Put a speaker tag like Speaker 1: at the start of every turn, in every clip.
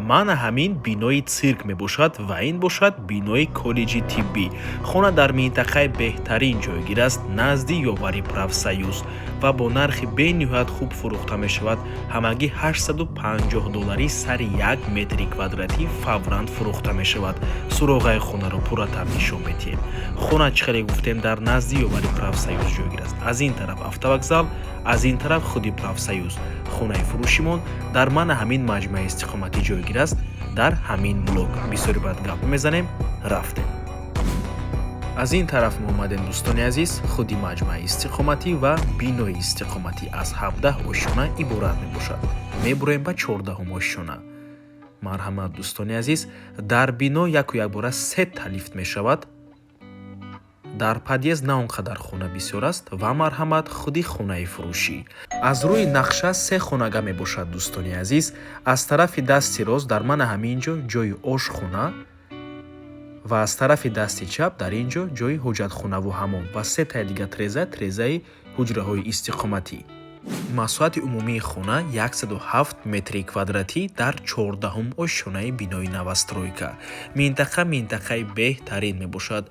Speaker 1: мана ҳамин бинои цирк мебошад ва ин бошад бинои коллеҷи тиббӣ. хона дар минтақаи беҳтарин ҷойгир аст, назди ёвари Профсоюз ва бо нархи бениҳоят хуб фурӯхта мешавад. ҳамагӣ $850 сари 1 метри квадратӣ фавран фурӯхта мешавад. суроғаи хонаро пурратар нишон медиҳем. хона чӣ хеле гуфтем дар назди ёвари Профсоюз ҷойгир аст. аз ин тараф автовокзал, аз ин тараф худи Профсоюз. хонаи фурӯшимон дар мана ҳамин маҷмӯаи истиқоматӣ ҷойгир аст, дар ҳамин блок. бисёри баъд гап мезанем, рафтем. аз ин тараф мо омадем дӯстони азиз. худи маҷмӯаи истиқоматӣ ва бинои истиқоматӣ аз 17 ошона иборат мебошад. мебуроем ба 14 ошона. марҳамат дӯстони азиз, дар бино яку якбора 3 та лифт мешавад. дар подъезд на он қадар хона бисёр аст ва марҳамат худи хонаи фурӯшӣ. аз рӯи нақша 3 хонага мебошад дӯстони азиз. аз тарафи дасти рост дар мана ҳаминҷо ҷои ошхона ва аз тарафи дасти чап дар ин ҷо ҷои ҳоҷатхонаву ҳаммом ва 3 таи дига трезаи ҳуҷраҳои истиқоматӣ. масоҳати умумии хона 107 метри квадратӣ дар 14 ошонаи бинои новостройка. минтақаи беҳтарин мебошад.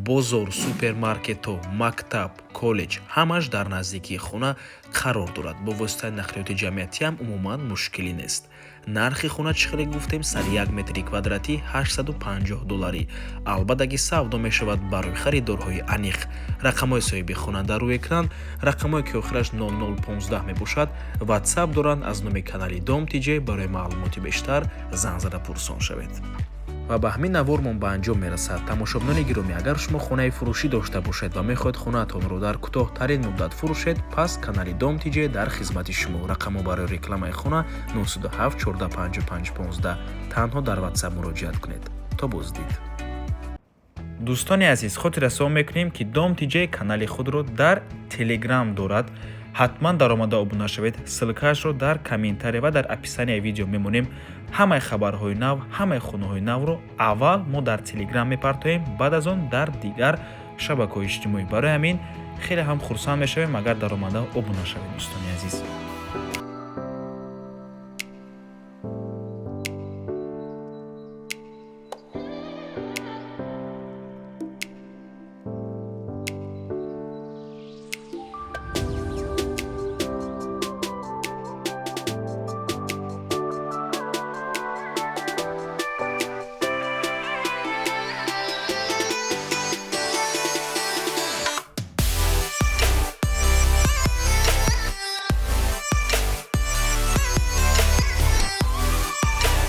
Speaker 1: бозор, супермаркетҳо, мактаб, коллеҷ ҳамаш дар наздикии хона қарор дорад. бо воситаи нақлиёти ҷамъиятиам умуман мушкилӣ нест. нархи хона чӣ хеле гуфтем, сари 1 метри квадратӣ $850. албатта ки савдо мешавад барои харидорҳои аниқ. рақамҳои соҳиби хона дар рӯи экран, рақамҳое ки охираш 0015 мебошад. ватсап доранд. аз номи канали Dom TJ барои маълумоти бештар занг зада пурсон шавед. ва ба ҳамин навормон ба анҷом мерасад. тамошобинони гиромӣ, агар шумо хонаи фурӯшӣ дошта бошед ва мехоҳед хонаатонро дар кӯтоҳтарин муддат фурӯшед, пас канали Dom TJ дар хизмати шумо. рақамҳо барои рекламаи хона 037 1455 15. танҳо дар ватсап муроҷиат кунед. то боздид. дӯстони азиз, хотир расон мекунем ки Dom TJ канали худро дар Telegram дорад. ҳатман дар омада обуна шавед. ссилкаашро дар комментария ва дар описанияи видео мемонем. ҳамаи хабарҳои нав, ҳамаи хонаҳои навро аввал мо дар Telegram мепартоем, баъд аз он дар дигар шабакаҳои иҷтимоӣ. барои ҳамин хеле ҳам хурсанд мешавем агар дар омада обуна шавед дӯстони азиз.